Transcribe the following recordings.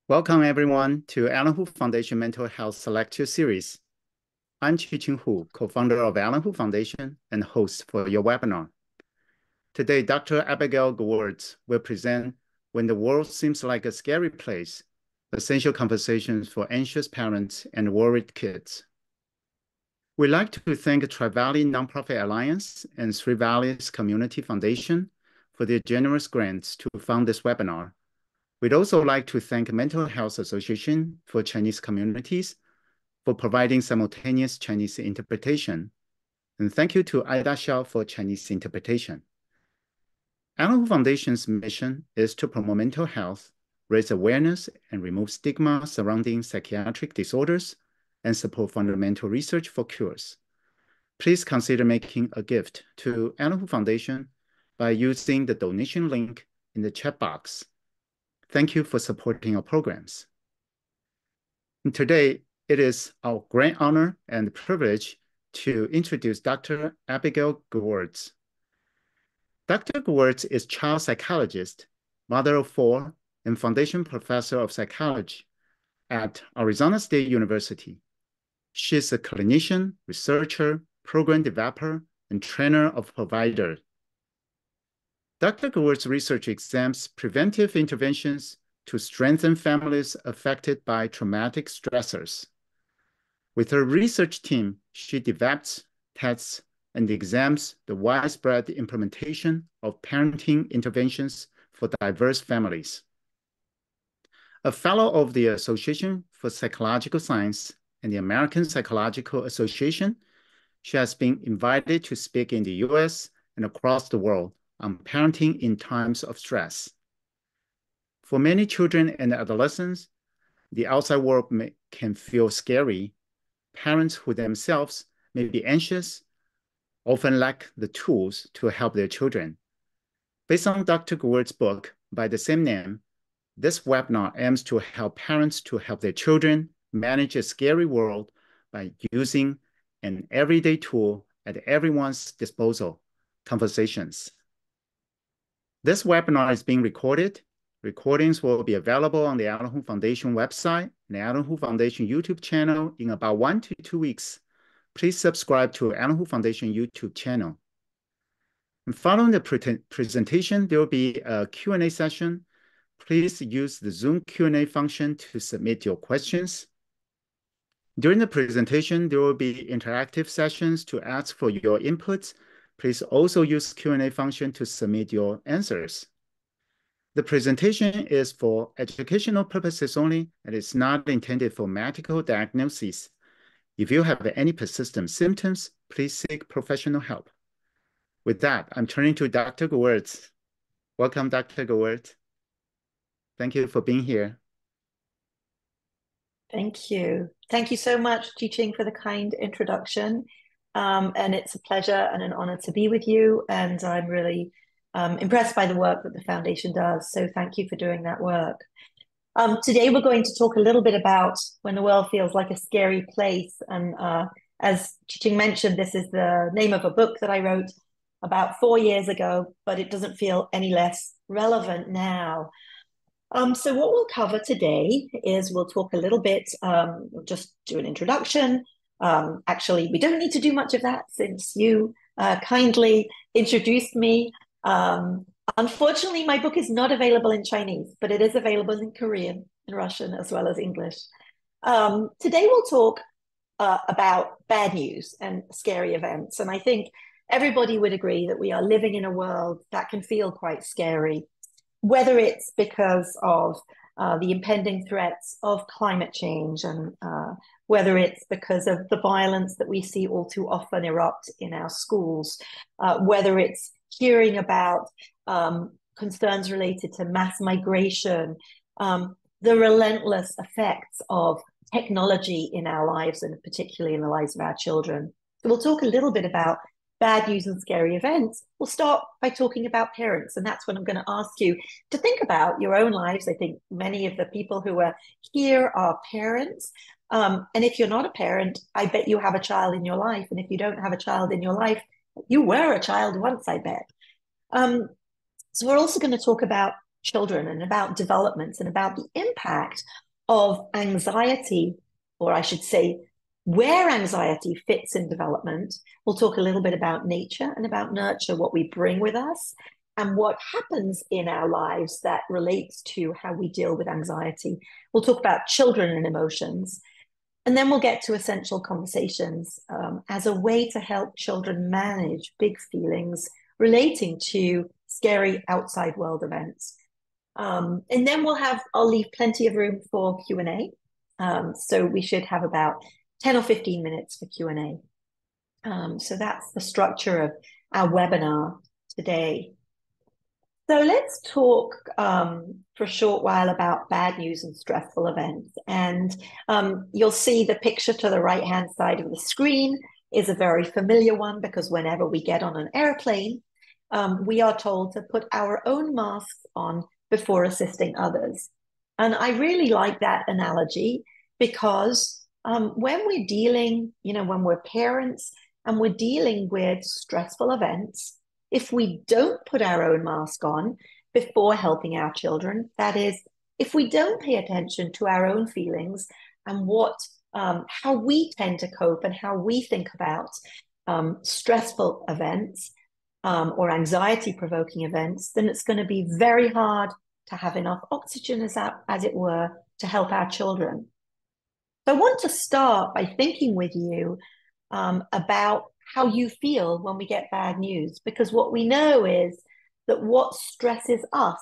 Welcome everyone to Alan Hu Foundation Mental Health Lecture Series. I'm Chi-Ching Hu, co-founder of Alan Hu Foundation and host for your webinar. Today, Dr. Abigail Gewirtz will present When the World Seems Like a Scary Place, Essential Conversations for Anxious Parents and Worried Kids. We'd like to thank Tri-Valley Nonprofit Alliance and Three Valleys Community Foundation for their generous grants to fund this webinar. We'd also like to thank Mental Health Association for Chinese Communities for providing simultaneous Chinese interpretation. And thank you to Ida Xiao for Chinese interpretation. Alan Hu Foundation's mission is to promote mental health, raise awareness, and remove stigma surrounding psychiatric disorders, and support fundamental research for cures. Please consider making a gift to Alan Hu Foundation by using the donation link in the chat box. Thank you for supporting our programs. And today, it is our great honor and privilege to introduce Dr. Abigail Gewirtz. Dr. Gewirtz is child psychologist, mother of four, and foundation professor of psychology at Arizona State University. She is a clinician, researcher, program developer, and trainer of providers. Dr. Gewirz's research examines preventive interventions to strengthen families affected by traumatic stressors. With her research team, she develops, tests, and examines the widespread implementation of parenting interventions for diverse families. A fellow of the Association for Psychological Science and the American Psychological Association, she has been invited to speak in the US and across the world on parenting in times of stress. For many children and adolescents, the outside world can feel scary. Parents who themselves may be anxious often lack the tools to help their children. Based on Dr. Gewirtz's book by the same name, this webinar aims to help parents to help their children manage a scary world by using an everyday tool at everyone's disposal, conversations. This webinar is being recorded. Recordings will be available on the Alan Hu Foundation website and the Alan Hu Foundation YouTube channel in about 1 to 2 weeks. Please subscribe to Alan Hu Foundation YouTube channel. And following the presentation, there will be a Q&A session. Please use the Zoom Q&A function to submit your questions. During the presentation, there will be interactive sessions to ask for your inputs. Please also use Q&A function to submit your answers. The presentation is for educational purposes only and is not intended for medical diagnosis. If you have any persistent symptoms, please seek professional help. With that, I'm turning to Dr. Gewirtz. Welcome, Dr. Gewirtz. Thank you for being here. Thank you. Thank you so much, Chi-Ching, for the kind introduction. And it's a pleasure and an honor to be with you. And I'm really impressed by the work that the foundation does. So thank you for doing that work. Today, we're going to talk a little bit about when the world feels like a scary place. And as Chi-Ching mentioned, this is the name of a book that I wrote about 4 years ago, but it doesn't feel any less relevant now. So what we'll cover today is we'll talk a little bit, we'll just do an introduction. Actually, we don't need to do much of that since you kindly introduced me. Unfortunately, my book is not available in Chinese, but it is available in Korean and Russian as well as English. Today, we'll talk about bad news and scary events. And I think everybody would agree that we are living in a world that can feel quite scary, whether it's because of the impending threats of climate change and whether it's because of the violence that we see all too often erupt in our schools, whether it's hearing about concerns related to mass migration, the relentless effects of technology in our lives and particularly in the lives of our children. So we'll talk a little bit about bad news and scary events. We'll start by talking about parents, and that's what I'm going to ask you to think about your own lives. I think many of the people who are here are parents. And if you're not a parent, I bet you have a child in your life. And if you don't have a child in your life, you were a child once, I bet. So we're also going to talk about children and about development and about the impact of anxiety, or I should say, where anxiety fits in development. We'll talk a little bit about nature and about nurture, what we bring with us, and what happens in our lives that relates to how we deal with anxiety. We'll talk about children and emotions. And then we'll get to essential conversations as a way to help children manage big feelings relating to scary outside world events. And then I'll leave plenty of room for Q&A. So we should have about 10 or 15 minutes for Q&A. So that's the structure of our webinar today. So let's talk for a short while about bad news and stressful events. And you'll see the picture to the right-hand side of the screen is a very familiar one, because whenever we get on an airplane, we are told to put our own masks on before assisting others. And I really like that analogy, because when we're dealing, when we're parents and we're dealing with stressful events, if we don't put our own mask on before helping our children, that is, if we don't pay attention to our own feelings and how we tend to cope and how we think about stressful events or anxiety-provoking events, then it's going to be very hard to have enough oxygen, as it were, to help our children. So I want to start by thinking with you about how you feel when we get bad news, because what we know is that what stresses us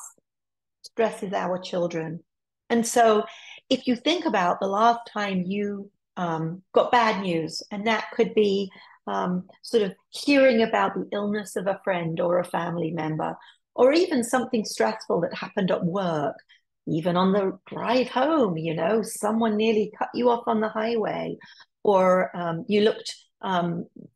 stresses our children. And so if you think about the last time you got bad news, and that could be sort of hearing about the illness of a friend or a family member, or even something stressful that happened at work, even on the drive home, someone nearly cut you off on the highway, or you looked,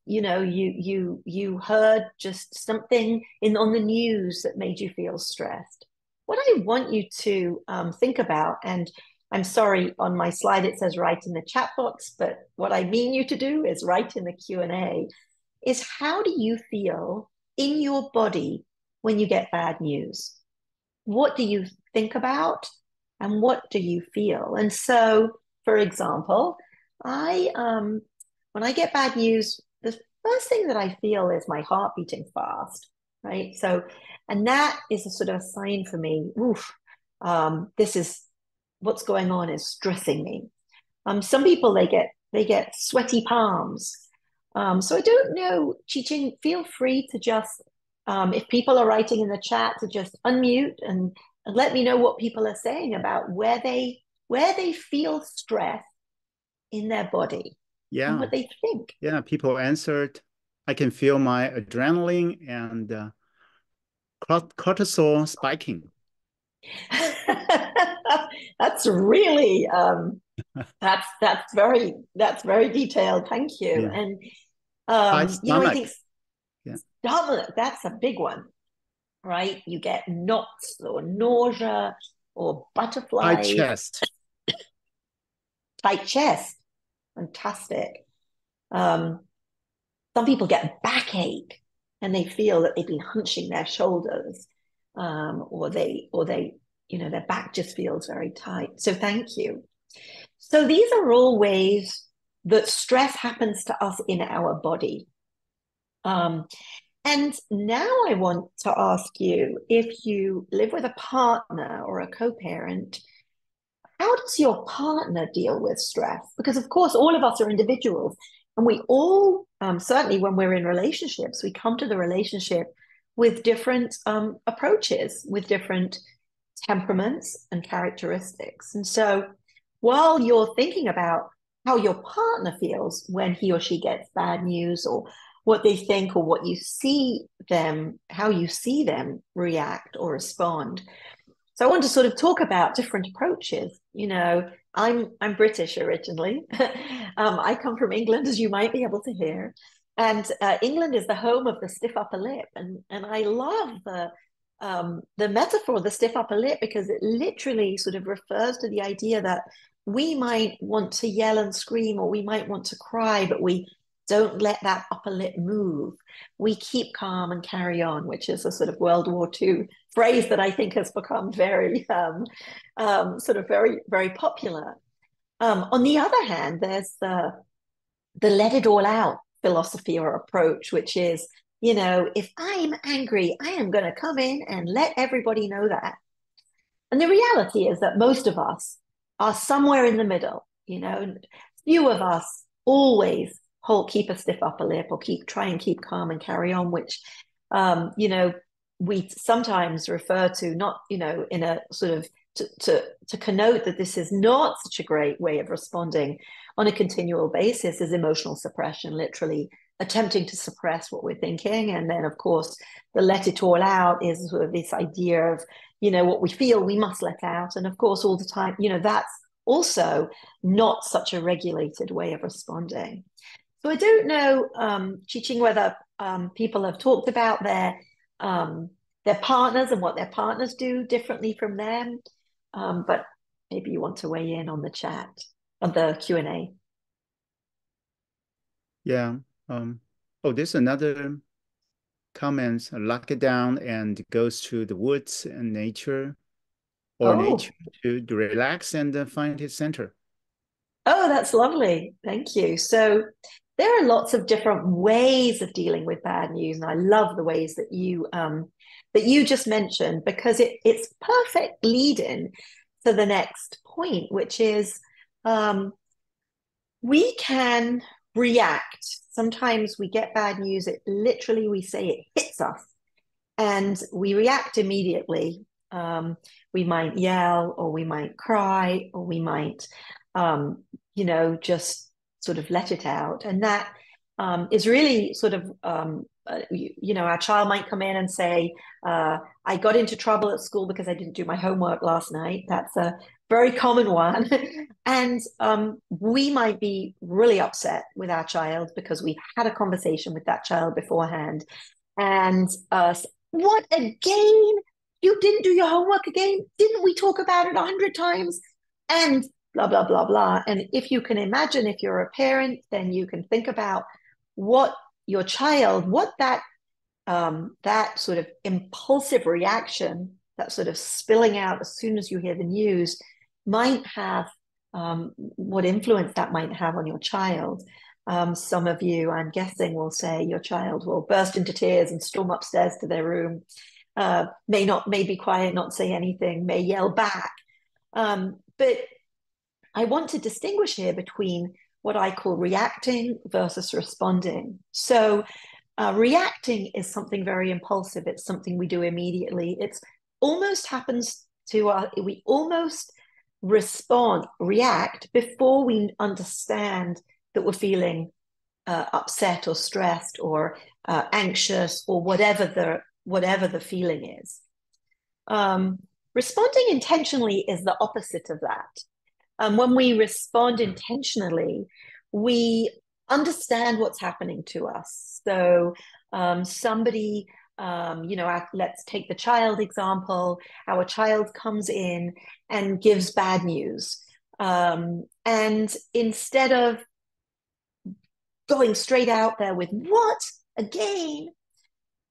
you heard just something on the news that made you feel stressed. What I want you to think about, and I'm sorry, on my slide it says write in the chat box, but what I mean you to do is write in the Q&A, is how do you feel in your body when you get bad news? What do you think about and what do you feel? And so, for example, when I get bad news, the first thing that I feel is my heart beating fast, right? So, and that is a sort of a sign for me, this is what's going on is stressing me. Some people, they get sweaty palms. So I don't know, Chi-Ching, feel free to just, if people are writing in the chat, to just unmute and let me know what people are saying about where they feel stress in their body. Yeah. And what they think. Yeah, people answered, I can feel my adrenaline and cortisol spiking. That's really that's very detailed. Thank you. Yeah. And I I think yeah. That's a big one, right? You get knots or nausea or butterflies. Tight chest. Fantastic. Some people get backache and they feel that they've been hunching their shoulders, or their back just feels very tight. So thank you. So these are all ways that stress happens to us in our body. And now I want to ask you, if you live with a partner or a co-parent, how does your partner deal with stress? Because of course, all of us are individuals, and we all, certainly when we're in relationships, we come to the relationship with different approaches, with different temperaments and characteristics. And so while you're thinking about how your partner feels when he or she gets bad news, or what they think, or what you see them, how you see them react or respond. So I want to sort of talk about different approaches. I'm British originally. I come from England, as you might be able to hear. And England is the home of the stiff upper lip. And I love the metaphor of the stiff upper lip, because it literally sort of refers to the idea that we might want to yell and scream, or we might want to cry, but we Don't let that upper lip move. We keep calm and carry on, which is a sort of World War II phrase that I think has become very, sort of very, very popular. On the other hand, there's the let it all out philosophy or approach, which is, if I'm angry, I am going to come in and let everybody know that. And the reality is that most of us are somewhere in the middle. Few of us always keep a stiff upper lip or try and keep calm and carry on, which, we sometimes refer to, not, in a sort of to connote that this is not such a great way of responding on a continual basis, is emotional suppression, literally attempting to suppress what we're thinking. And then, of course, the let it all out is sort of this idea of, what we feel we must let out. And of course, all the time, that's also not such a regulated way of responding. So I don't know, Chi-Ching, whether people have talked about their partners and what their partners do differently from them. But maybe you want to weigh in on the chat, on the Q&A. Yeah. There's another comment, lock it down and goes to the woods and nature nature to relax and find his center. Oh, that's lovely. Thank you. So there are lots of different ways of dealing with bad news. And I love the ways that you just mentioned, because it's perfect lead-in to the next point, which is we can react. Sometimes we get bad news. We say it hits us and we react immediately. We might yell, or we might cry, or we might, just sort of let it out. And that is really sort of, our child might come in and say, I got into trouble at school because I didn't do my homework last night. That's a very common one. And we might be really upset with our child because we've had a conversation with that child beforehand. And what, again? You didn't do your homework again? Didn't we talk about it 100 times? And blah, blah, blah, blah. And if you can imagine, if you're a parent, then you can think about what your child, what that sort of impulsive reaction, that sort of spilling out as soon as you hear the news, might have, what influence that might have on your child. Some of you, I'm guessing, will say your child will burst into tears and storm upstairs to their room. May be quiet, not say anything, may yell back. But I want to distinguish here between what I call reacting versus responding. So reacting is something very impulsive. It's something we do immediately. It's almost happens to us. We almost react before we understand that we're feeling upset or stressed or anxious or whatever the feeling is. Responding intentionally is the opposite of that. When we respond intentionally, we understand what's happening to us. So somebody, let's take the child example. Our child comes in and gives bad news. And instead of going straight out there with, what, again?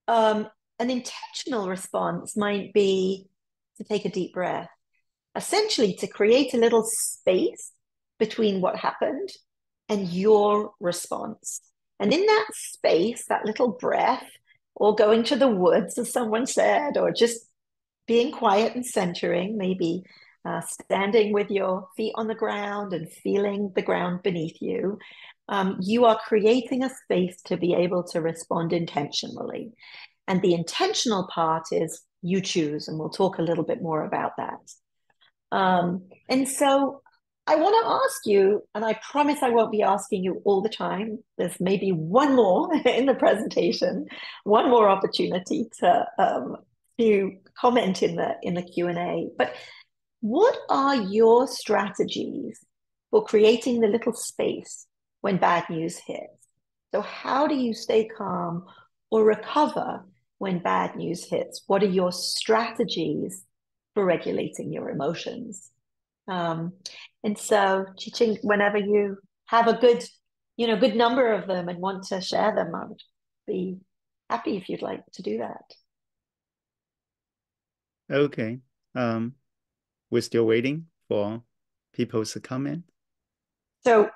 An intentional response might be to take a deep breath, essentially to create a little space between what happened and your response. And in that space, that little breath, or going to the woods, as someone said, or just being quiet and centering, maybe standing with your feet on the ground and feeling the ground beneath you, you are creating a space to be able to respond intentionally. And the intentional part is you choose, and we'll talk a little bit more about that. And so I want to ask you, and I promise I won't be asking you all the time. There's maybe one more in the presentation, one more opportunity to comment in the Q&A. But what are your strategies for creating the little space when bad news hits? So how do you stay calm or recover when bad news hits? What are your strategies for regulating your emotions? And so, Chi-Ching, whenever you have a good good number of them and want to share them, I would be happy if you'd like to do that. Okay. We're still waiting for people to comment. So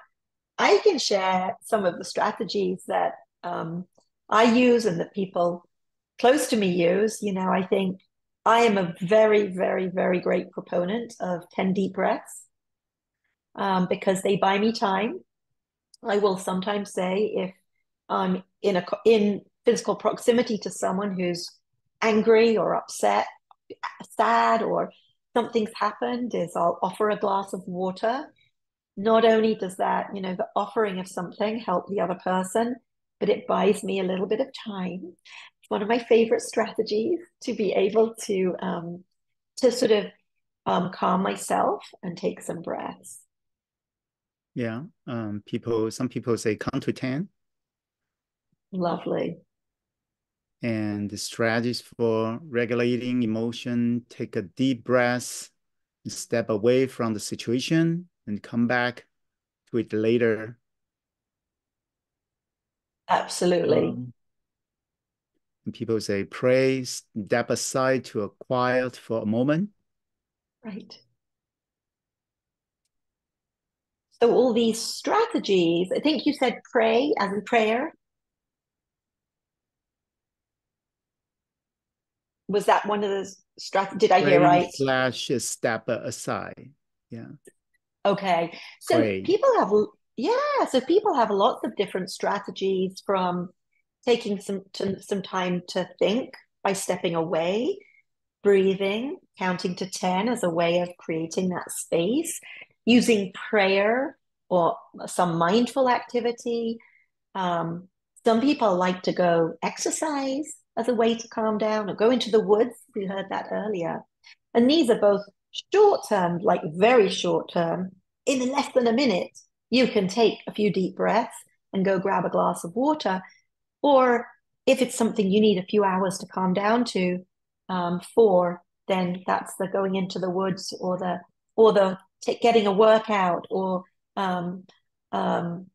I can share some of the strategies that I use and that people close to me use. I think I am a very, very, very great proponent of 10 deep breaths because they buy me time. I will sometimes say if I'm in physical proximity to someone who's angry or upset, sad, or something's happened, is I'll offer a glass of water. Not only does that, the offering of something help the other person, but it buys me a little bit of time. It's one of my favorite strategies to be able to sort of calm myself and take some breaths. Yeah. Some people say count to 10. Lovely. And the strategies for regulating emotion, take a deep breath, step away from the situation and come back to it later. Absolutely. And people say pray, step aside to a quiet for a moment. Right. So all these strategies, I think you said pray as in prayer. Was that one of the strategies? Did I hear Pray right? / step aside. Yeah. Okay. So Pray. people have lots of different strategies, from taking some time to think by stepping away, breathing, counting to 10 as a way of creating that space, using prayer or some mindful activity. Um, some people like to go exercise as a way to calm down, or go into the woods. We heard that earlier. And these are both short term, like very short term. In less than a minute, you can take a few deep breaths and go grab a glass of water. Or if it's something you need a few hours to calm down to, then that's the going into the woods, or the getting a workout, or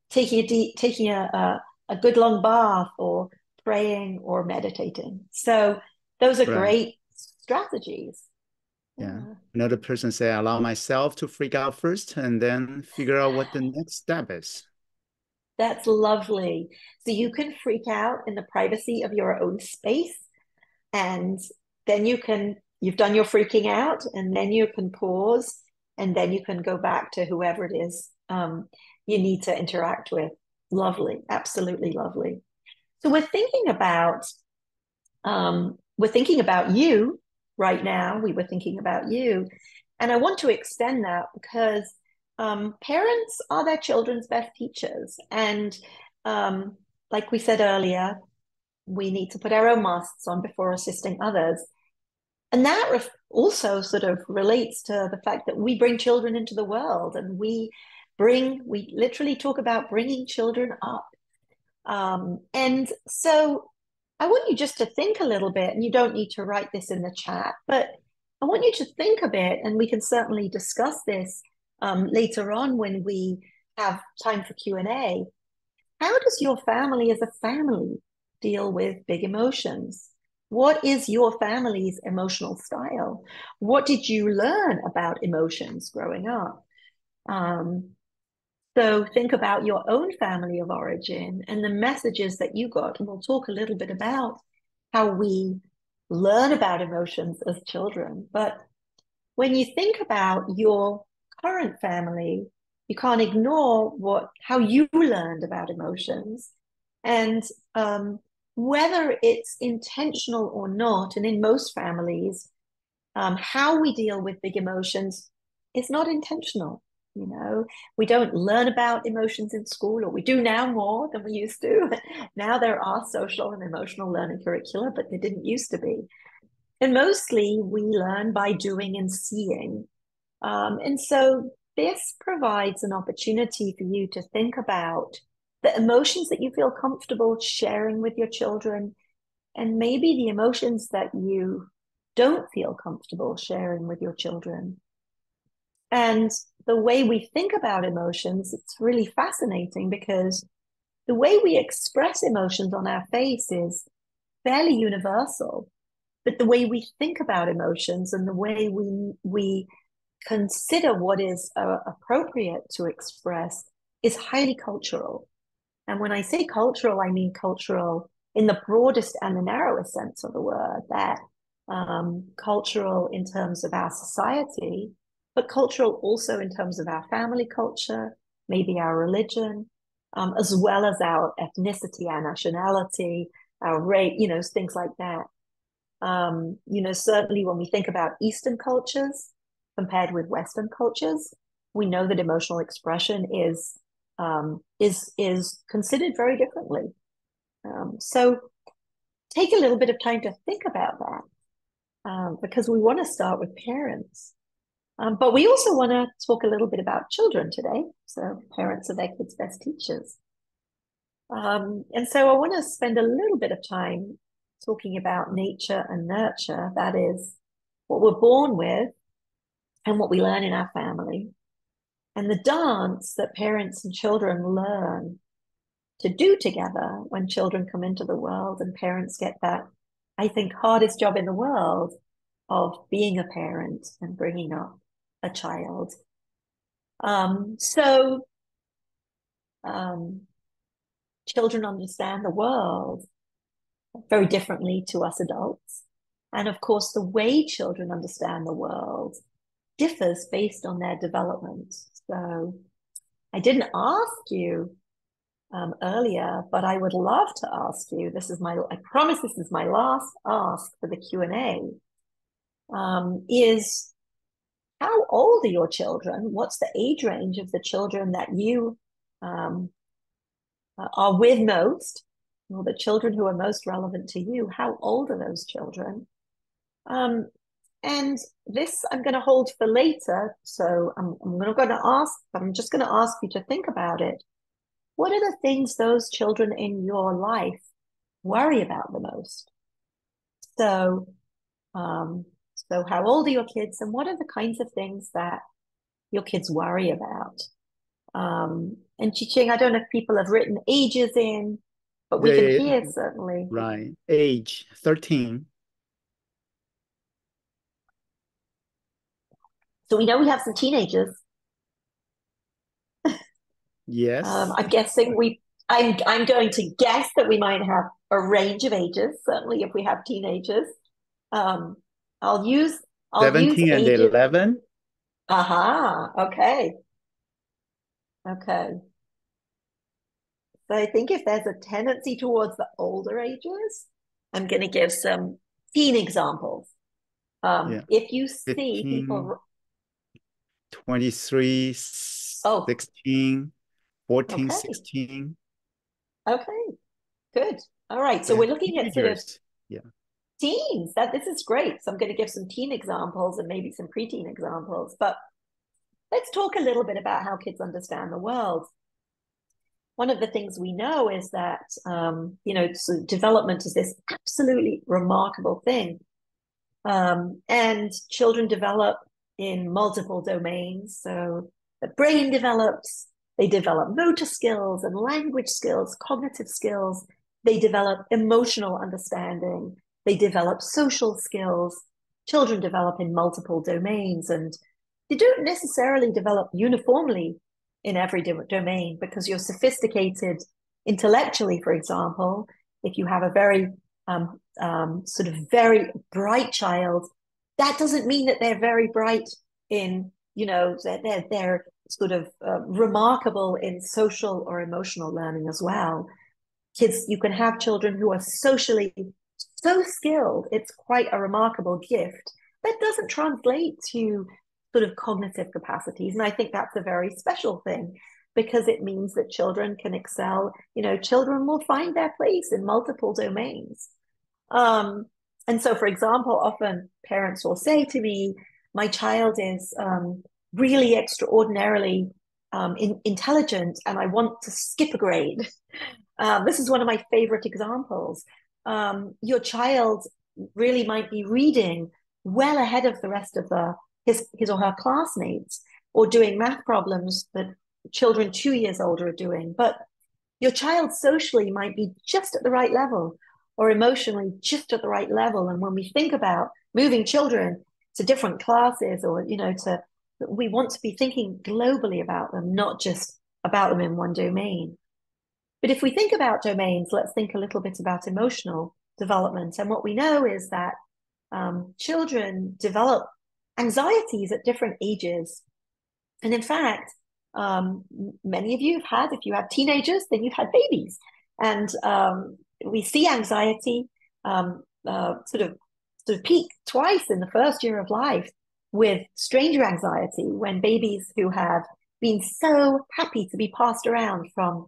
taking a good long bath, or praying or meditating. So those are Right. great strategies. Yeah. Yeah. Another person say, allow myself to freak out first and then figure out what the next step is. That's lovely. So you can freak out in the privacy of your own space, and then you've done your freaking out, and then you can pause, and then you can go back to whoever it is you need to interact with. Lovely. Absolutely lovely. So we're thinking about you right now. We were thinking about you. And I want to extend that because parents are their children's best teachers. And like we said earlier, we need to put our own masks on before assisting others. And that also sort of relates to the fact that we bring children into the world, and we literally talk about bringing children up. And so I want you just to think a little bit, and you don't need to write this in the chat, but I want you to think a bit, and we can certainly discuss this later on when we have time for Q&A. How does your family as a family deal with big emotions? What is your family's emotional style? What did you learn about emotions growing up? So think about your own family of origin and the messages that you got. And we'll talk a little bit about how we learn about emotions as children. But when you think about your current family, you can't ignore how you learned about emotions, and whether it's intentional or not. And in most families, how we deal with big emotions is not intentional. We don't learn about emotions in school, or we do now more than we used to. Now there are social and emotional learning curricula, but they didn't used to be. And mostly we learn by doing and seeing. And so this provides an opportunity for you to think about the emotions that you feel comfortable sharing with your children, and maybe the emotions that you don't feel comfortable sharing with your children. And the way we think about emotions, it's really fascinating, because the way we express emotions on our face is fairly universal, but the way we think about emotions and the way we consider what is appropriate to express is highly cultural. And when I say cultural, I mean cultural in the broadest and the narrowest sense of the word, that cultural in terms of our society, but cultural also in terms of our family culture, maybe our religion, as well as our ethnicity, our nationality, our race, things like that. Certainly when we think about Eastern cultures compared with Western cultures, we know that emotional expression is considered very differently. So take a little bit of time to think about that, because we want to start with parents. But we also want to talk a little bit about children today. So parents are their kids' best teachers. And so I want to spend a little bit of time talking about nature and nurture. That is what we're born with and what we learn in our family. And the dance that parents and children learn to do together when children come into the world, and parents get that, I think, hardest job in the world of being a parent and bringing up a child. Children understand the world very differently to us adults. And of course, the way children understand the world differs based on their development. So I didn't ask you earlier, but I would love to ask you, I promise this is my last ask for the Q&A, is how old are your children? What's the age range of the children that you are with most, or the children who are most relevant to you? How old are those children? And this I'm going to hold for later. So I'm going to ask, but I'm just going to ask you to think about it. What are the things those children in your life worry about the most? So how old are your kids, and what are the kinds of things that your kids worry about? And Chi-Ching, I don't know if people have written ages in, but we can hear certainly. Right. Age 13. So we know we have some teenagers. Yes. I'm guessing I'm going to guess that we might have a range of ages, certainly if we have teenagers. I'll use 17 and ages. 11. Okay. Okay. So I think if there's a tendency towards the older ages, I'm going to give some teen examples. If you see 15, people 23, 16, 14, okay. 16. Okay, good. All right. So we're looking at sort of teens. This is great. So I'm going to give some teen examples and maybe some preteen examples. But let's talk a little bit about how kids understand the world. One of the things we know is that so development is this absolutely remarkable thing. And children develop in multiple domains. So the brain develops, they develop motor skills and language skills, cognitive skills. They develop emotional understanding. They develop social skills. Children develop in multiple domains, and they don't necessarily develop uniformly in every domain, because you're sophisticated intellectually, for example, if you have a very sort of very bright child, that doesn't mean that they're very bright in, they're sort of remarkable in social or emotional learning as well. Kids, you can have children who are socially so skilled, it's quite a remarkable gift. That doesn't translate to sort of cognitive capacities. And I think that's a very special thing, because it means that children can excel. Children will find their place in multiple domains. And so, for example, often parents will say to me, my child is really extraordinarily intelligent, and I want to skip a grade. This is one of my favorite examples. Your child really might be reading well ahead of the rest of his or her classmates, or doing math problems that children 2 years older are doing. But Your child socially might be just at the right level, or emotionally just at the right level. And when we think about moving children to different classes, or, we want to be thinking globally about them, not just about them in one domain. But if we think about domains, let's think a little bit about emotional development. And what we know is that children develop anxieties at different ages. And in fact, many of you have had, if you have teenagers, then you've had babies. And we see anxiety sort of peak twice in the first year of life, with stranger anxiety, when babies who have been so happy to be passed around from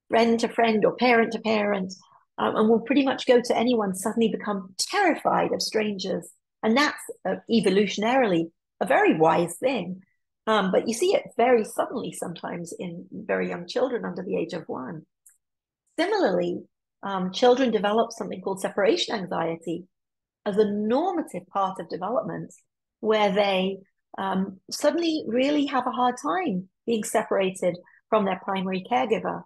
friend to friend or parent to parent, and will pretty much go to anyone, suddenly become terrified of strangers. And that's evolutionarily a very wise thing. But you see it very suddenly sometimes in very young children under the age of 1. Similarly, children develop something called separation anxiety as a normative part of development, where they suddenly really have a hard time being separated from their primary caregiver,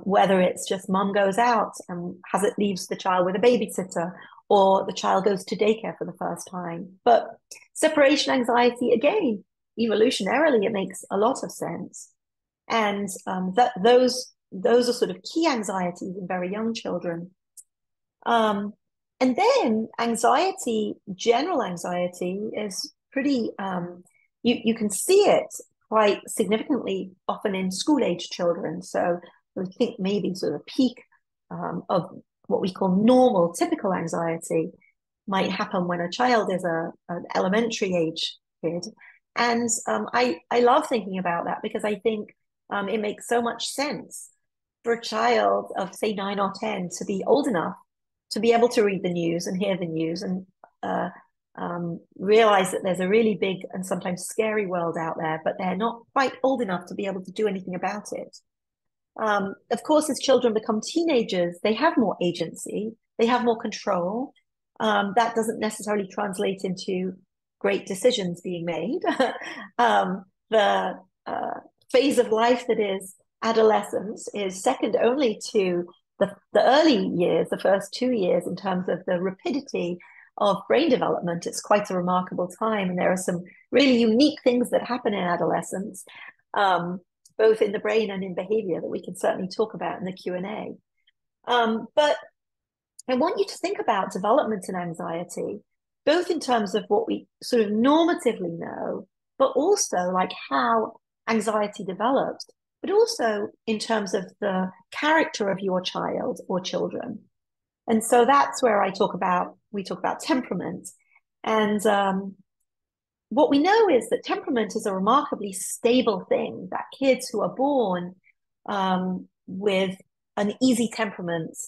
whether it's just mom goes out and leaves the child with a babysitter, or the child goes to daycare for the first time. But separation anxiety, again, evolutionarily, it makes a lot of sense. And those are sort of key anxieties in very young children. And then anxiety, general anxiety, is pretty, you can see it quite significantly often in school-age children. So I think maybe sort of peak of what we call normal, typical anxiety might happen when a child is an elementary age kid. And I love thinking about that, because I think it makes so much sense for a child of, say, 9 or 10 to be old enough to be able to read the news and hear the news, and realize that there's a really big and sometimes scary world out there, but they're not quite old enough to be able to do anything about it. Of course, as children become teenagers, they have more agency, they have more control. That doesn't necessarily translate into great decisions being made. The phase of life that is adolescence is second only to the early years, the first 2 years, in terms of the rapidity of brain development. It's quite a remarkable time, and there are some really unique things that happen in adolescence, both in the brain and in behavior, that we can certainly talk about in the Q&A. But I want you to think about development and anxiety, both in terms of what we sort of normatively know, but also like how anxiety develops, but also in terms of the character of your child or children. And so that's where we talk about temperament. And what we know is that temperament is a remarkably stable thing, that kids who are born with an easy temperament,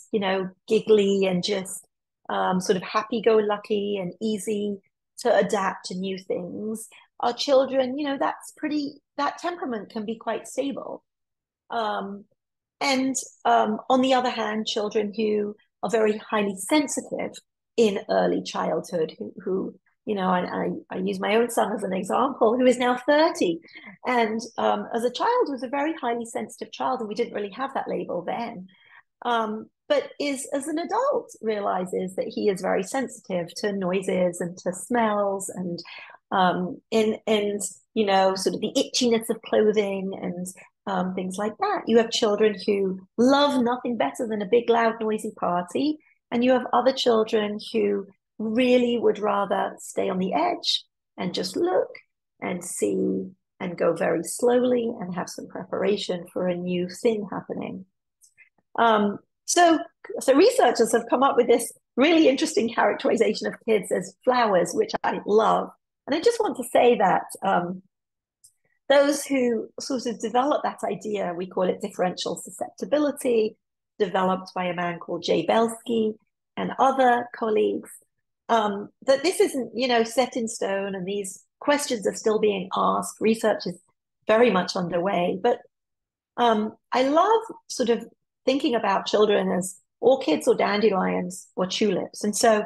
giggly and just sort of happy-go-lucky and easy to adapt to new things, our children, that temperament can be quite stable. And on the other hand, children who are very highly sensitive in early childhood, who I use my own son as an example, who is now 30, and as a child was a very highly sensitive child, and we didn't really have that label then, but is, as an adult, realizes that he is very sensitive to noises and to smells, and sort of the itchiness of clothing and things like that. You have children who love nothing better than a big, loud, noisy party, and you have other children who really would rather stay on the edge and just look and see and go very slowly and have some preparation for a new thing happening. So researchers have come up with this really interesting characterization of kids as flowers, which I love. And I just want to say that those who sort of develop that idea, we call it differential susceptibility, developed by a man called Jay Belsky and other colleagues, that this isn't, set in stone, and these questions are still being asked. Research is very much underway, but I love sort of thinking about children as orchids or dandelions or tulips. And so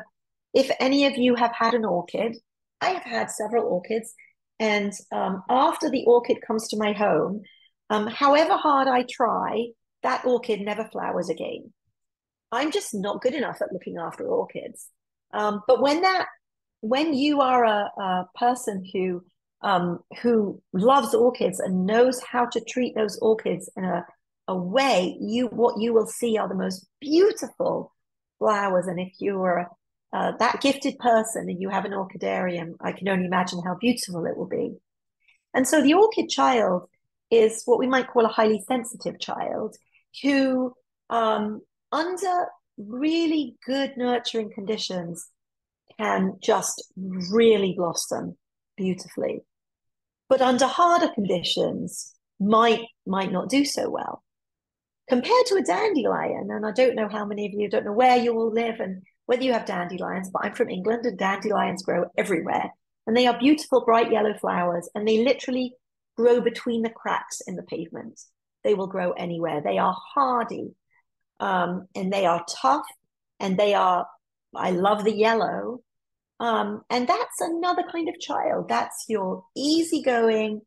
if any of you have had an orchid, I have had several orchids, and after the orchid comes to my home, however hard I try, that orchid never flowers again. I'm just not good enough at looking after orchids. But when you are a person who loves orchids and knows how to treat those orchids in a way, what you will see are the most beautiful flowers. And if you are that gifted person and you have an orchidarium, I can only imagine how beautiful it will be. And so the orchid child is what we might call a highly sensitive child who, under really good nurturing conditions, can just really blossom beautifully. But under harder conditions, might not do so well. Compared to a dandelion, and I don't know how many of you, don't know where you all live and whether you have dandelions, but I'm from England and dandelions grow everywhere. And they are beautiful, bright yellow flowers, and they literally grow between the cracks in the pavement. They will grow anywhere. They are hardy, and they are tough, and I love the yellow. And that's another kind of child. That's your easygoing,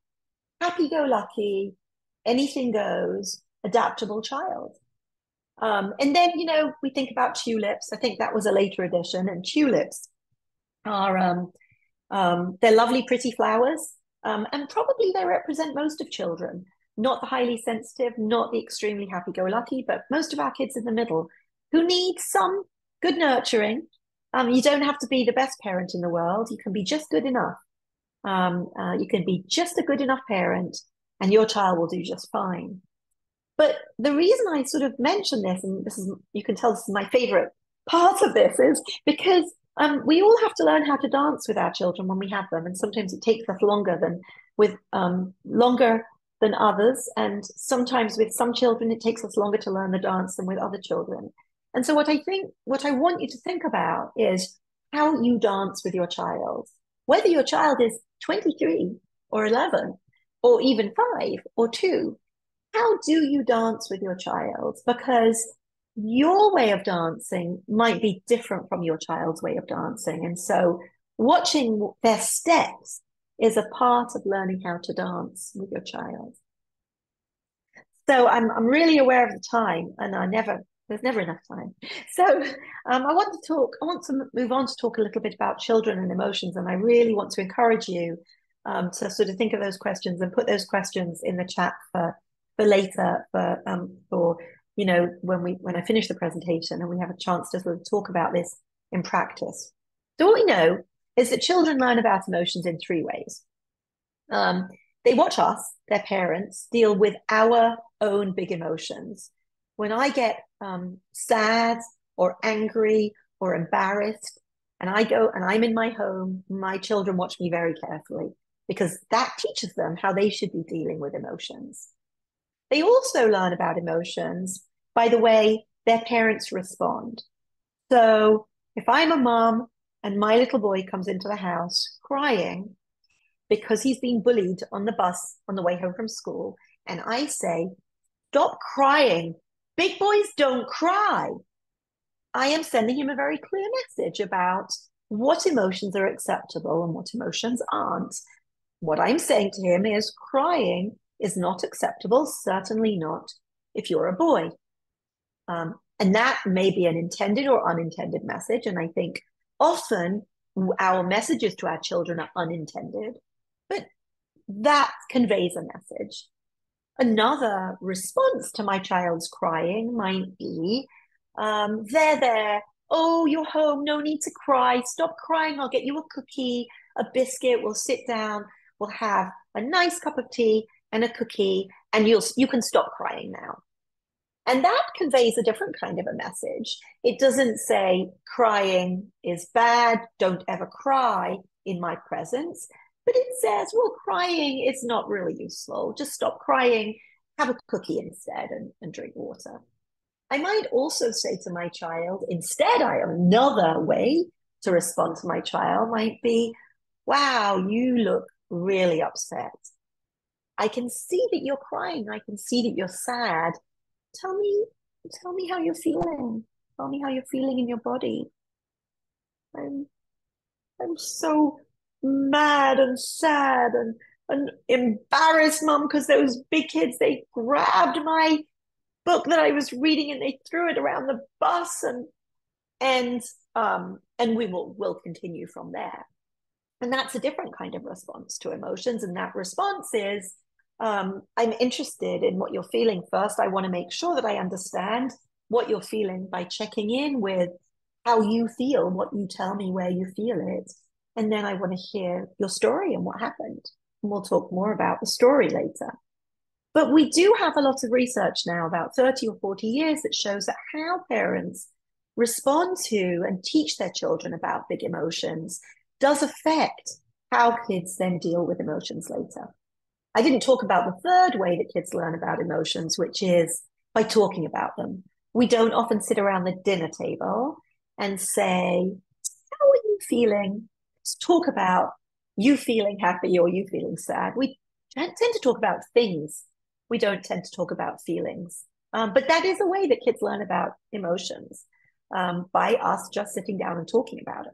happy-go-lucky, anything goes, adaptable child. And then, we think about tulips. I think that was a later addition. And tulips are, they're lovely, pretty flowers. And probably they represent most of children, not the highly sensitive, not the extremely happy-go-lucky, but most of our kids in the middle who need some good nurturing. You don't have to be the best parent in the world. You can be just good enough. You can be just a good enough parent and your child will do just fine. But the reason I sort of mention this, and you can tell this is my favorite part of this, is because we all have to learn how to dance with our children when we have them. And sometimes it takes us longer than others. And sometimes with some children, it takes us longer to learn the dance than with other children. And so what I want you to think about is how you dance with your child, whether your child is 23 or 11 or even 5 or 2. How do you dance with your child? Because your way of dancing might be different from your child's way of dancing. And so watching their steps is a part of learning how to dance with your child. So I'm really aware of the time, and there's never enough time. So I want to move on to talk a little bit about children and emotions. And I really want to encourage you to sort of think of those questions and put those questions in the chat for later, for when I finish the presentation and we have a chance to sort of talk about this in practice. So what we know is that children learn about emotions in 3 ways. They watch us, their parents, deal with our own big emotions. When I get sad or angry or embarrassed, and I go and I'm in my home, my children watch me very carefully because that teaches them how they should be dealing with emotions. They also learn about emotions by the way their parents respond. So if I'm a mom and my little boy comes into the house crying because he's been bullied on the bus on the way home from school, and I say, "Stop crying. Big boys don't cry." I am sending him a very clear message about what emotions are acceptable and what emotions aren't. What I'm saying to him is crying is not acceptable, certainly not if you're a boy. And that may be an intended or unintended message. And I think often our messages to our children are unintended, but that conveys a message. Another response to my child's crying might be, there, oh, you're home, no need to cry, stop crying, I'll get you a cookie, a biscuit, we'll sit down, we'll have a nice cup of tea and a cookie, and you can stop crying now. And that conveys a different kind of a message. It doesn't say crying is bad, don't ever cry in my presence, but it says, well, crying is not really useful. Just stop crying, have a cookie instead and drink water. I might also say to my child, instead, another way to respond to my child might be, wow, you look really upset. I can see that you're crying. I can see that you're sad. Tell me how you're feeling. Tell me how you're feeling in your body. I'm so mad and sad and embarrassed, Mum, because those big kids, they grabbed my book that I was reading and they threw it around the bus, and we'll continue from there. And that's a different kind of response to emotions. And that response is, I'm interested in what you're feeling first. I want to make sure that I understand what you're feeling by checking in with how you feel, what you tell me, where you feel it. And then I want to hear your story and what happened. And we'll talk more about the story later. But we do have a lot of research now, about 30 or 40 years, that shows that how parents respond to and teach their children about big emotions does affect how kids then deal with emotions later. I didn't talk about the third way that kids learn about emotions, which is by talking about them. We don't often sit around the dinner table and say, how are you feeling? Let's talk about you feeling happy or you feeling sad. We tend to talk about things. We don't tend to talk about feelings. But that is a way that kids learn about emotions, by us just sitting down and talking about it.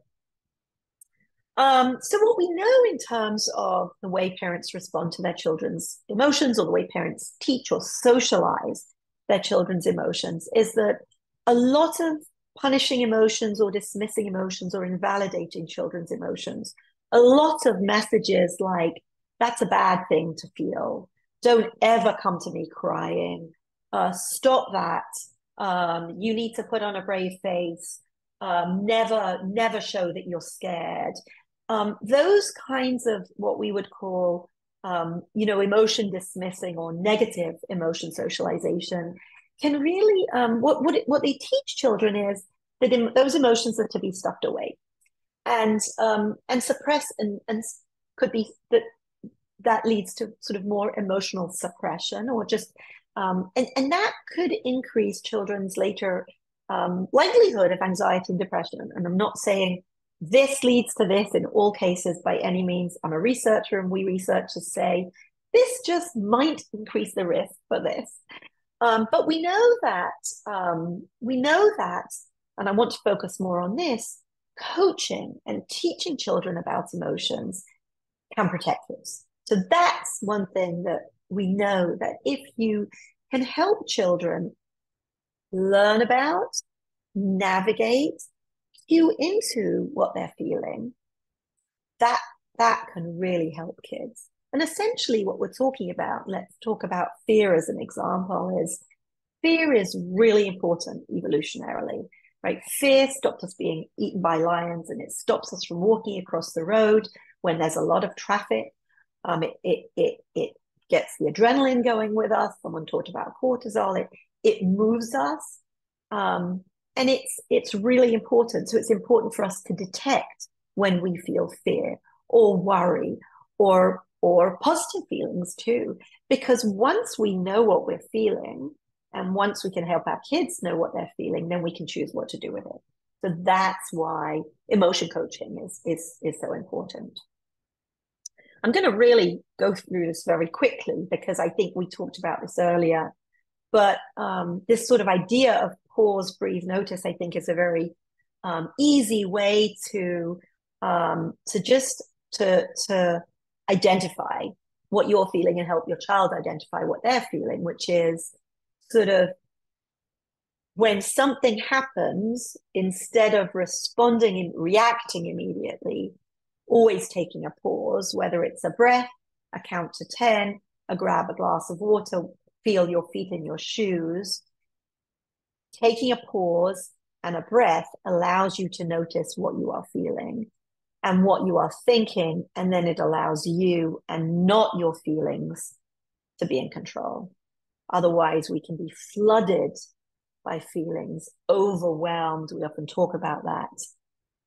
So what we know in terms of the way parents respond to their children's emotions, or the way parents teach or socialize their children's emotions, is that a lot of punishing emotions or dismissing emotions or invalidating children's emotions, a lot of messages like, that's a bad thing to feel, don't ever come to me crying, stop that, you need to put on a brave face, never show that you're scared. Those kinds of what we would call, emotion dismissing or negative emotion socialization can really, what they teach children is that those emotions are to be stuffed away and suppressed, and could be that leads to sort of more emotional suppression, or just, and that could increase children's later likelihood of anxiety and depression. And I'm not saying this leads to this in all cases by any means. I'm a researcher, and we researchers say this just might increase the risk for this. But we know that, and I want to focus more on this, coaching and teaching children about emotions can protect this. So that's one thing that we know, that if you can help children learn about, navigate, cue into what they're feeling, that can really help kids. And essentially what we're talking about, let's talk about fear as an example, is fear is really important evolutionarily, right? Fear stopped us being eaten by lions, and it stops us from walking across the road when there's a lot of traffic. It gets the adrenaline going with us. Someone talked about cortisol. It moves us. And it's really important. So it's important for us to detect when we feel fear or worry or positive feelings too. Because once we know what we're feeling, and once we can help our kids know what they're feeling, then we can choose what to do with it. So that's why emotion coaching is so important. I'm going to really go through this very quickly because I think we talked about this earlier. But this sort of idea of pause, breathe, notice, I think is a very easy way to identify what you're feeling and help your child identify what they're feeling, which is sort of when something happens, instead of responding and reacting immediately, always taking a pause, whether it's a breath, a count to 10, a grab a glass of water, feel your feet in your shoes. Taking a pause and a breath allows you to notice what you are feeling and what you are thinking, and then it allows you and not your feelings to be in control. Otherwise, we can be flooded by feelings, overwhelmed. We often talk about that.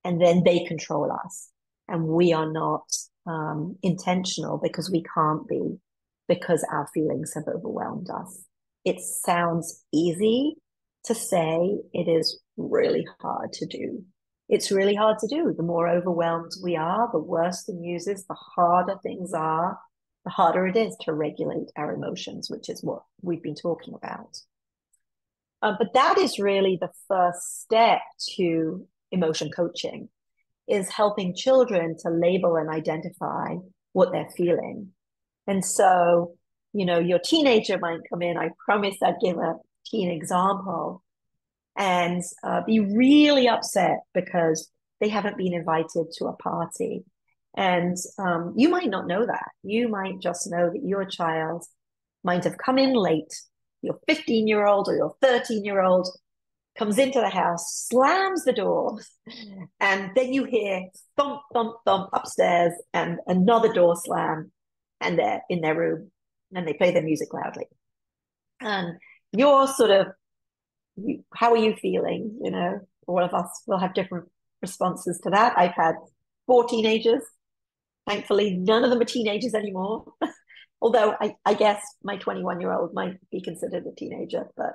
And then they control us. And we are not intentional because we can't be, because our feelings have overwhelmed us. It sounds easy to say, it is really hard to do. It's really hard to do. The more overwhelmed we are, the worse the news is, the harder things are, the harder it is to regulate our emotions, which is what we've been talking about. But that is really the first step to emotion coaching, is helping children to label and identify what they're feeling. And so, your teenager might come in. I promise I'd give teen example and be really upset because they haven't been invited to a party. And you might not know that. You might just know that your child might have come in late. Your 15-year-old or your 13-year-old comes into the house, slams the door, and then you hear thump, thump, thump upstairs and another door slam, and they're in their room and they play their music loudly. And you're sort of, how are you feeling? You know, all of us will have different responses to that. I've had 4 teenagers. Thankfully, none of them are teenagers anymore. Although I guess my 21-year-old might be considered a teenager, but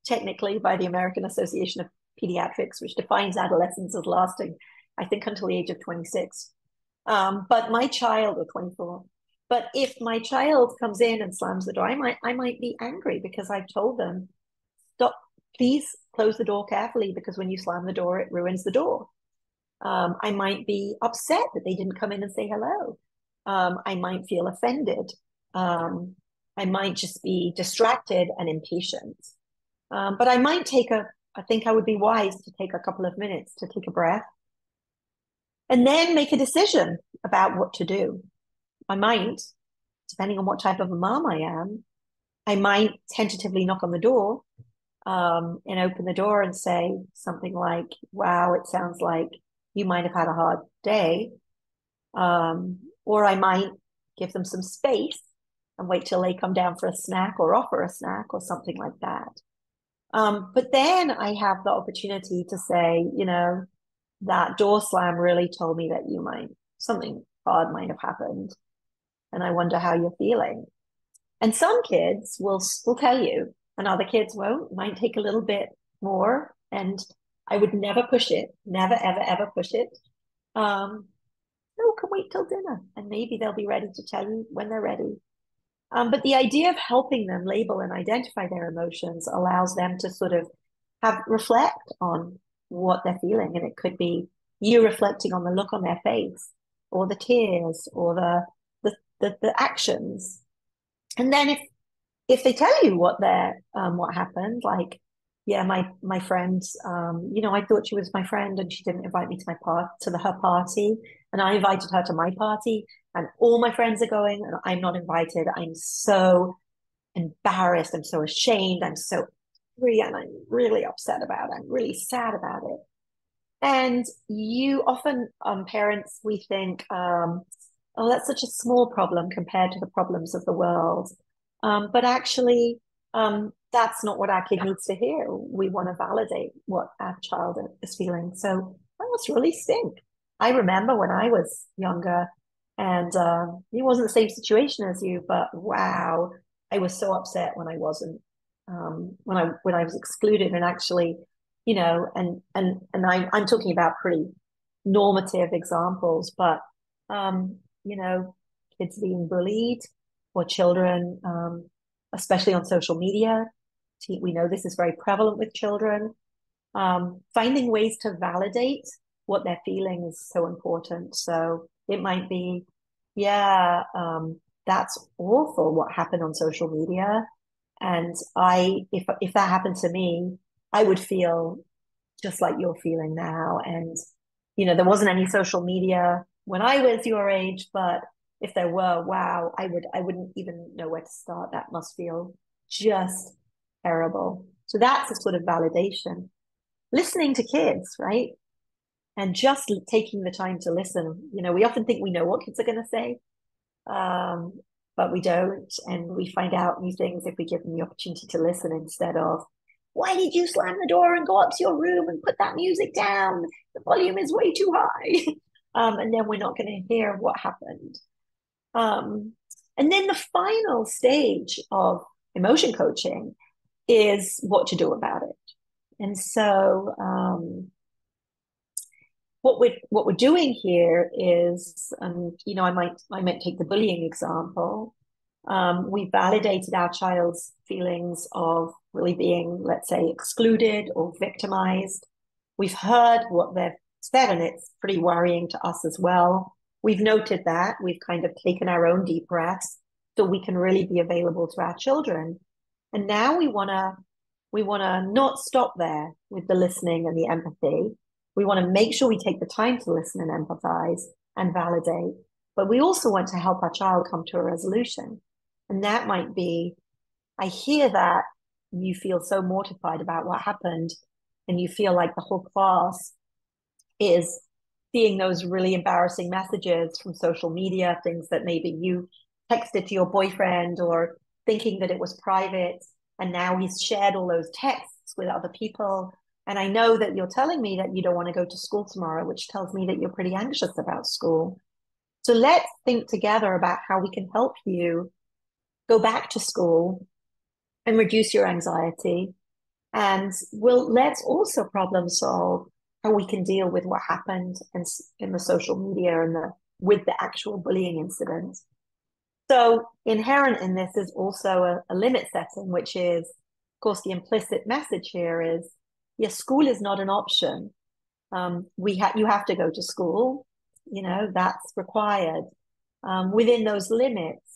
technically by the American Association of Pediatrics, which defines adolescence as lasting, I think, until the age of 26. But my child, or 24, but if my child comes in and slams the door, I might be angry because I've told them, stop, please close the door carefully, because when you slam the door, it ruins the door. I might be upset that they didn't come in and say hello. I might feel offended. I might just be distracted and impatient. But I might I think I would be wise to take a couple of minutes to take a breath and then make a decision about what to do. I might, depending on what type of a mom I am, I might tentatively knock on the door and open the door and say something like, wow, it sounds like you might have had a hard day. Or I might give them some space and wait till they come down for a snack or offer a snack or something like that. But then I have the opportunity to say, you know, that door slam really told me that something hard might have happened. And I wonder how you're feeling. And some kids will tell you, and other kids won't. It might take a little bit more. And I would never push it, never, ever, ever push it. No, can wait till dinner, and maybe they'll be ready to tell you when they're ready. But the idea of helping them label and identify their emotions allows them to sort of reflect on what they're feeling. And it could be you reflecting on the look on their face, or the tears, or the actions. And then if they tell you what happened, like, yeah, my friend, you know, I thought she was my friend and she didn't invite me to her party, and I invited her to my party, and all my friends are going and I'm not invited. I'm so embarrassed. I'm so ashamed. I'm so angry, and I'm really upset about it. I'm really sad about it. And you often, parents, we think, oh, that's such a small problem compared to the problems of the world. But actually, that's not what our kid needs to hear. We want to validate what our child is feeling. So that must really stink. I remember when I was younger, and it wasn't the same situation as you, but wow, I was so upset when I wasn't, when I was excluded. And actually, you know, and I'm talking about pretty normative examples, but you know, kids being bullied, or children, especially on social media. We know this is very prevalent with children. Finding ways to validate what they're feeling is so important. So it might be, yeah, that's awful what happened on social media. And if that happened to me, I would feel just like you're feeling now. And, you know, there wasn't any social media when I was your age, but if there were, wow, I wouldn't even know where to start. That must feel just terrible. So that's a sort of validation. Listening to kids, right? And just taking the time to listen. You know, we often think we know what kids are going to say, but we don't. And we find out new things if we give them the opportunity to listen, instead of, why did you slam the door and go up to your room and put that music down? The volume is way too high. And then we're not going to hear what happened. And then the final stage of emotion coaching is what to do about it. And so what we're doing here is, you know, I might take the bullying example. We validated our child's feelings of really being, let's say, excluded or victimized. We've heard what they've said, and it's pretty worrying to us as well. We've noted that. We've kind of taken our own deep breaths so we can really be available to our children. And now we want to We want to not stop there with the listening and the empathy. We want to make sure we take the time to listen and empathize and validate. But we also want to help our child come to a resolution. And that might be, I hear that you feel so mortified about what happened, and you feel like the whole class is seeing those really embarrassing messages from social media, things that maybe you texted to your boyfriend, or thinking that it was private, and now he's shared all those texts with other people. And I know that you're telling me that you don't want to go to school tomorrow, which tells me that you're pretty anxious about school. So let's think together about how we can help you go back to school and reduce your anxiety. And let's also problem solve how we can deal with what happened in the social media and with the actual bullying incident. So inherent in this is also a limit setting, which is, of course, the implicit message here is, yes, school is not an option. You have to go to school, that's required. Within those limits,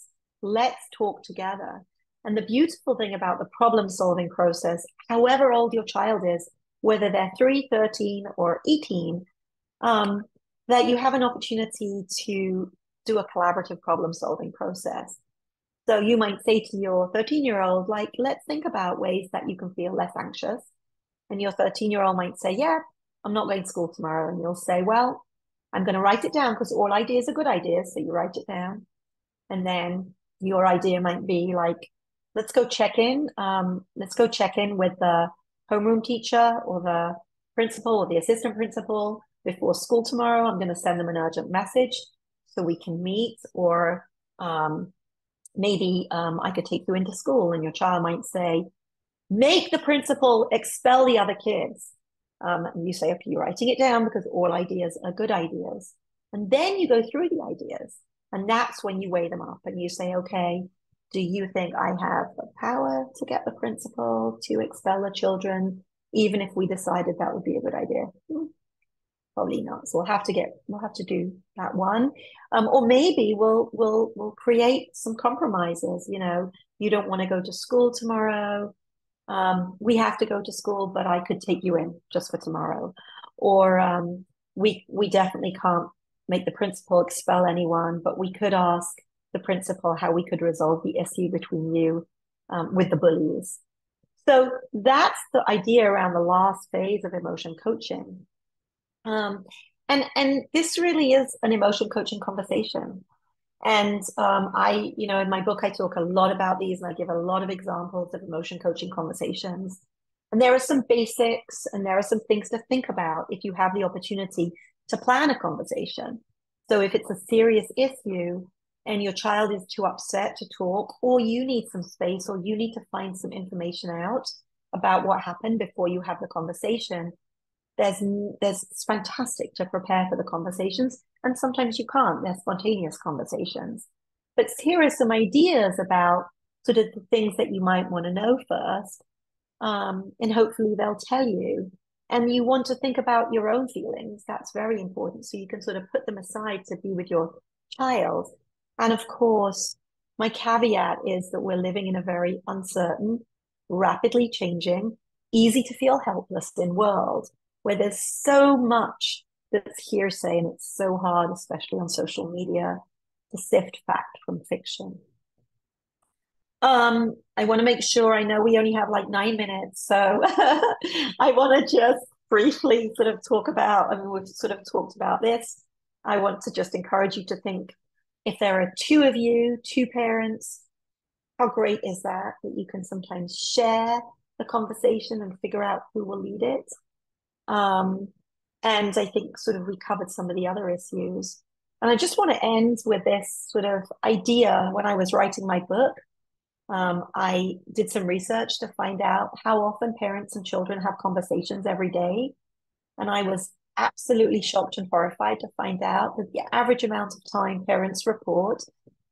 let's talk together. And the beautiful thing about the problem-solving process, however old your child is, whether they're 3, 13, or 18, that you have an opportunity to do a collaborative problem-solving process. So you might say to your 13-year-old, like, let's think about ways that you can feel less anxious. And your 13-year-old might say, yeah, I'm not going to school tomorrow. And you'll say, well, I'm going to write it down because all ideas are good ideas. So you write it down. And then your idea might be like, let's go check in with the homeroom teacher or the principal or the assistant principal before school tomorrow. I'm going to send them an urgent message so we can meet. Or maybe I could take you into school, and your child might say, make the principal expel the other kids. And you say, okay, you're writing it down because all ideas are good ideas. And then you go through the ideas. And that's when you weigh them up and you say, okay, do you think I have the power to get the principal to expel the children, even if we decided that would be a good idea? Probably not. So we'll have to do that one. Or maybe we'll create some compromises. You don't want to go to school tomorrow. We have to go to school, but I could take you in just for tomorrow. Or we definitely can't make the principal expel anyone, but we could ask the principal how we could resolve the issue between you with the bullies. So that's the idea around the last phase of emotion coaching. And this really is an emotion coaching conversation. And in my book, I talk a lot about these, and I give a lot of examples of emotion coaching conversations. And there are some basics, and there are some things to think about if you have the opportunity to plan a conversation. So if it's a serious issue and your child is too upset to talk, or you need some space, or you need to find some information out about what happened before you have the conversation, it's fantastic to prepare for the conversations. And sometimes you can't, they're spontaneous conversations. But here are some ideas about sort of the things that you might want to know first. And hopefully they'll tell you. And you want to think about your own feelings. That's very important. So you can sort of put them aside to be with your child. And of course, my caveat is that we're living in a very uncertain, rapidly changing, easy to feel helpless in world where there's so much that's hearsay, and it's so hard, especially on social media, to sift fact from fiction. I want to make sure, I know we only have like 9 minutes, so I want to just briefly sort of talk about, we've sort of talked about this. I want to just encourage you to think, if there are 2 of you, 2 parents, how great is that you can sometimes share the conversation and figure out who will lead it. And I think sort of we covered some of the other issues. And I just want to end with this sort of idea. When I was writing my book, I did some research to find out how often parents and children have conversations every day. And I was absolutely shocked and horrified to find out that the average amount of time parents report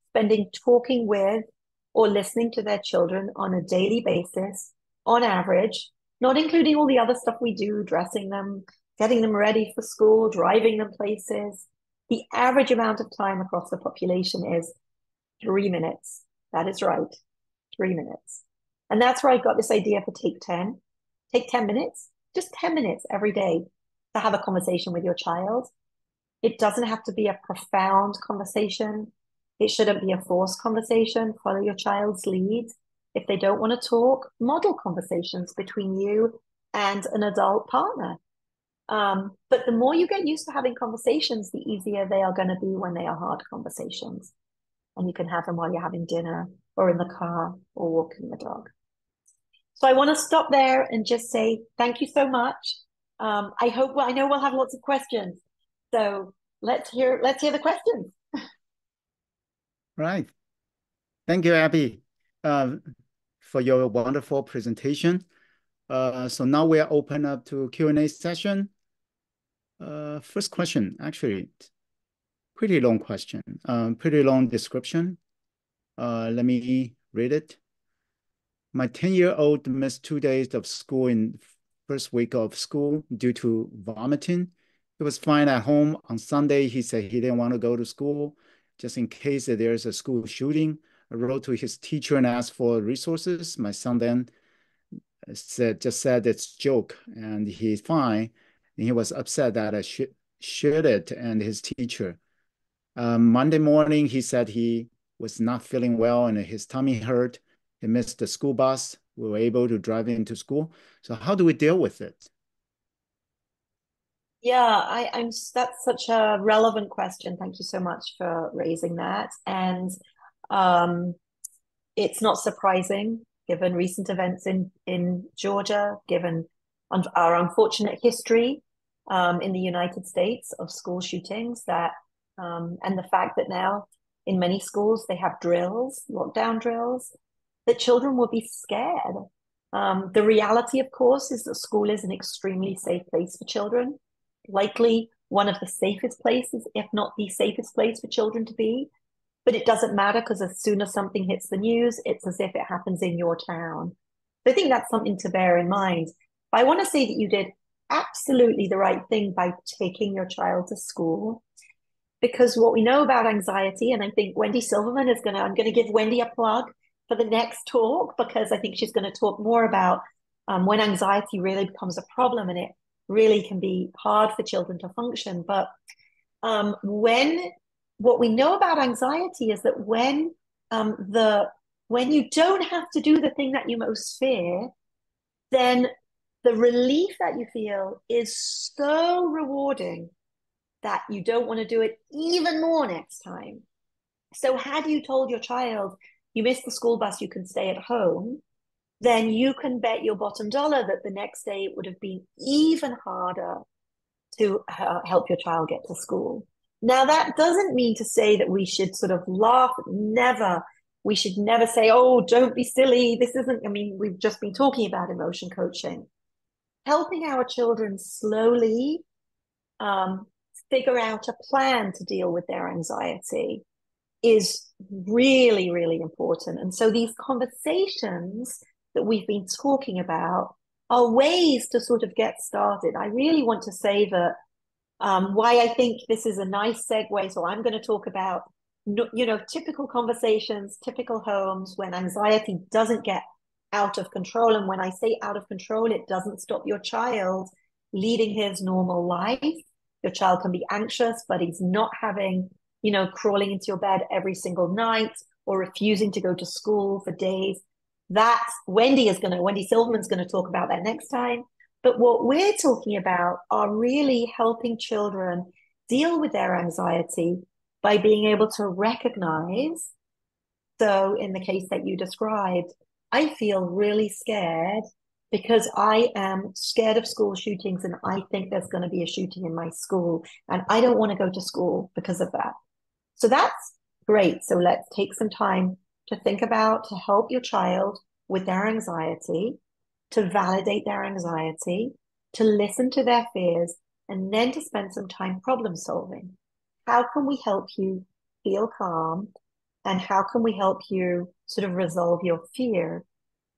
spending talking with or listening to their children on a daily basis, on average, not including all the other stuff we do, dressing them, getting them ready for school, driving them places. The average amount of time across the population is 3 minutes. That is right, 3 minutes. And that's where I got this idea for Take 10. Take 10 minutes, just 10 minutes every day to have a conversation with your child. It doesn't have to be a profound conversation. It shouldn't be a forced conversation. Follow your child's lead. If they don't want to talk, model conversations between you and an adult partner. But the more you get used to having conversations, the easier they are going to be when they are hard conversations. And you can have them while you're having dinner or in the car or walking the dog. So I want to stop there and just say thank you so much. I know we'll have lots of questions. So let's hear the questions. Right. Thank you, Abby, for your wonderful presentation. So now we are open up to Q&A session. First question, actually, pretty long question, pretty long description. Let me read it. My 10-year-old missed 2 days of school in first week of school due to vomiting. He was fine at home. On Sunday, he said he didn't want to go to school just in case there's a school shooting. I wrote to his teacher and asked for resources. My son then said it's a joke and he's fine. And he was upset that I shared it and his teacher. Monday morning, he said he was not feeling well and his tummy hurt. He missed the school bus. We were able to drive into school. So how do we deal with it? Yeah, that's such a relevant question. Thank you so much for raising that. And it's not surprising, given recent events in Georgia, given our unfortunate history in the United States of school shootings, and the fact that now in many schools they have drills, lockdown drills, that children will be scared. The reality, of course, is that school is an extremely safe place for children, likely one of the safest places, if not the safest place for children to be. But it doesn't matter because as soon as something hits the news, it's as if it happens in your town. So I think that's something to bear in mind. But I want to say that you did absolutely the right thing by taking your child to school, because what we know about anxiety, and I think Wendy Silverman I'm going to give Wendy a plug for the next talk, because I think she's going to talk more about when anxiety really becomes a problem and it really can be hard for children to function. But what we know about anxiety is that when you don't have to do the thing that you most fear, then the relief that you feel is so rewarding that you don't want to do it even more next time. So had you told your child, you missed the school bus, you can stay at home, then you can bet your bottom dollar that the next day it would have been even harder to help your child get to school. Now, that doesn't mean to say that we should sort of laugh. We should never say, oh, don't be silly. We've just been talking about emotion coaching. Helping our children slowly figure out a plan to deal with their anxiety is really, really important. And so these conversations that we've been talking about are ways to sort of get started. I really want to say that why I think this is a nice segue. So I'm going to talk about, typical conversations, typical homes when anxiety doesn't get out of control. And when I say out of control, it doesn't stop your child leading his normal life. Your child can be anxious, but he's not crawling into your bed every single night or refusing to go to school for days. That's Wendy Silverman's going to talk about that next time. But what we're talking about are really helping children deal with their anxiety by being able to recognize. So in the case that you described, I feel really scared because I am scared of school shootings and I think there's going to be a shooting in my school and I don't want to go to school because of that. So that's great. So let's take some time to think about, to help your child with their anxiety, to validate their anxiety, to listen to their fears, and then to spend some time problem solving. How can we help you feel calm? And how can we help you sort of resolve your fear?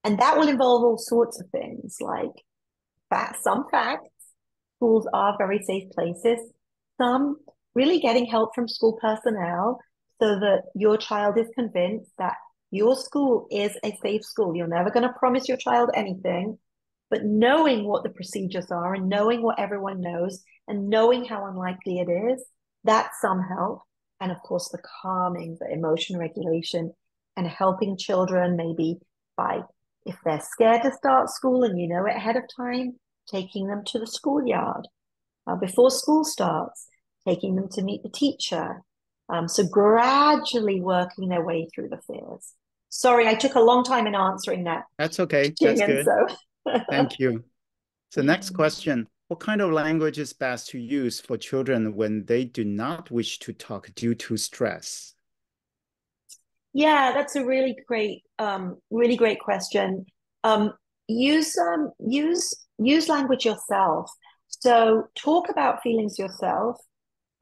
And that will involve all sorts of things like some facts. Schools are very safe places. Some really getting help from school personnel so that your child is convinced that your school is a safe school. You're never going to promise your child anything, but knowing what the procedures are and knowing what everyone knows and knowing how unlikely it is, that's some help. And of course, the calming, the emotion regulation, and helping children maybe by, if they're scared to start school and you know it ahead of time, taking them to the schoolyard before school starts, taking them to meet the teacher. So gradually working their way through the fears. Sorry, I took a long time in answering that. That's okay. Jing, That's and good. so Thank you. So next question, what kind of language is best to use for children when they do not wish to talk due to stress? Yeah, that's a really great question. Um, use language yourself. So talk about feelings yourself.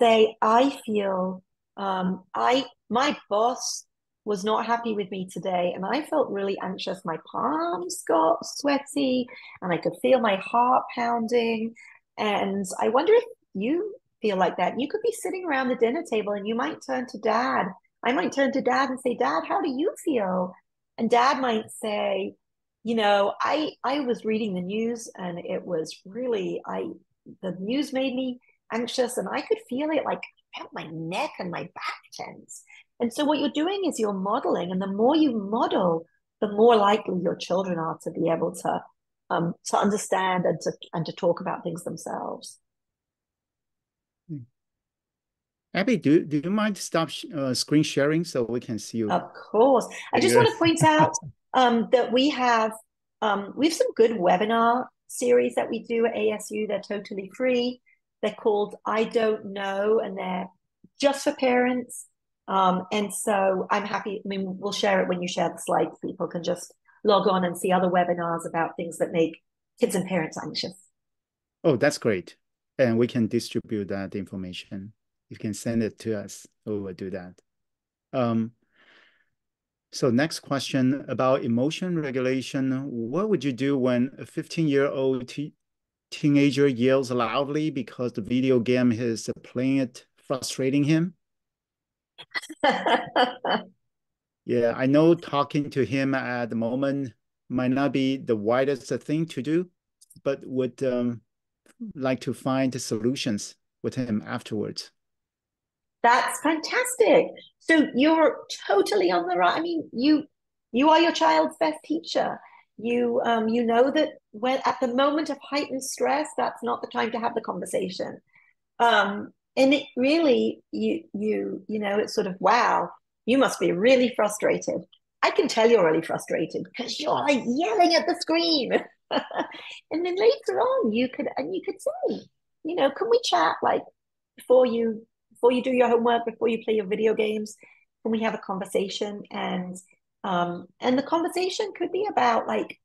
Say, I feel, my boss was not happy with me today, and I felt really anxious. My palms got sweaty, and I could feel my heart pounding. And I wonder if you feel like that. You could be sitting around the dinner table, and you might turn to dad. I might turn to dad and say, Dad, how do you feel? And dad might say, I was reading the news, and it was really, the news made me anxious, and I could feel it, like I felt my neck and my back tense. And so what you're doing is you're modeling, and the more you model, the more likely your children are to be able to understand and to talk about things themselves. Abby, do you mind stop screen sharing so we can see you Of course. I just bigger? want to point out that we have some good webinar series that we do at ASU. They're totally free. They're called I Don't Know, and they're just for parents. And so I'm happy. I mean, we'll share it when you share the slides. People can just log on and see other webinars about things that make kids and parents anxious. Oh, that's great. And we can distribute that information. You can send it to us. We will do that. So next question about emotion regulation. What would you do when a 15-year-old teenager yells loudly because the video game is playing it, frustrating him? Yeah, I know talking to him at the moment might not be the widest thing to do, but would like to find solutions with him afterwards. That's fantastic. So you're totally on the right. I mean, you are your child's best teacher. You know that when at the moment of heightened stress, that's not the time to have the conversation. And it really it's sort of, wow, you must be really frustrated. I can tell you're really frustrated because you're like yelling at the screen. And then later on you could say, can we chat, like, before you do your homework, before you play your video games, can we have a conversation? And the conversation could be about, like,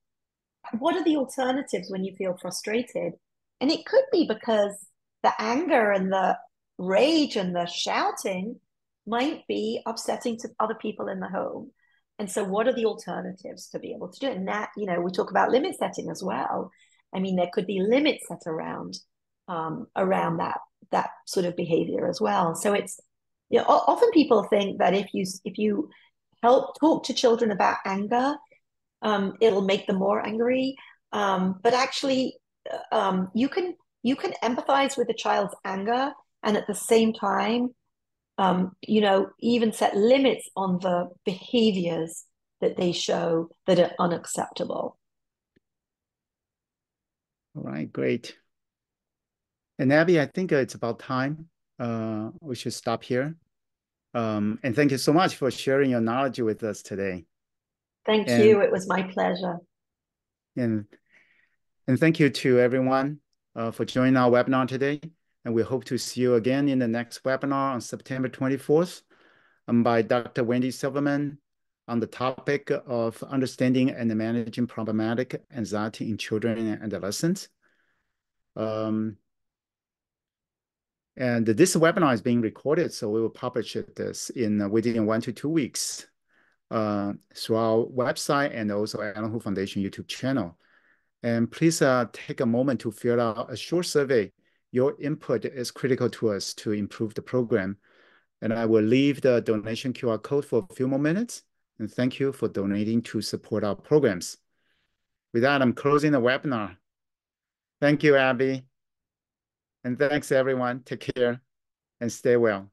what are the alternatives when you feel frustrated? And it could be because the anger and the rage and the shouting might be upsetting to other people in the home. And so what are the alternatives to be able to do it? And that, we talk about limit setting as well. I mean, there could be limits set around that sort of behavior as well. So it's, often people think that if you help talk to children about anger, it'll make them more angry. But actually, you can empathize with the child's anger, and at the same time, even set limits on the behaviors that they show that are unacceptable. All right, great. And Abby, I think it's about time. We should stop here. And thank you so much for sharing your knowledge with us today. Thank And you. It was my pleasure. and thank you to everyone for joining our webinar today. And we hope to see you again in the next webinar on September 24th by Dr. Wendy Silverman on the topic of understanding and managing problematic anxiety in children and adolescents. And this webinar is being recorded, so we will publish this within 1 to 2 weeks through our website and also Alan Hu Foundation YouTube channel. And please take a moment to fill out a short survey. Your input is critical to us to improve the program. And I will leave the donation QR code for a few more minutes. and thank you for donating to support our programs. With that, I'm closing the webinar. Thank you, Abby. And thanks, everyone. Take care and stay well.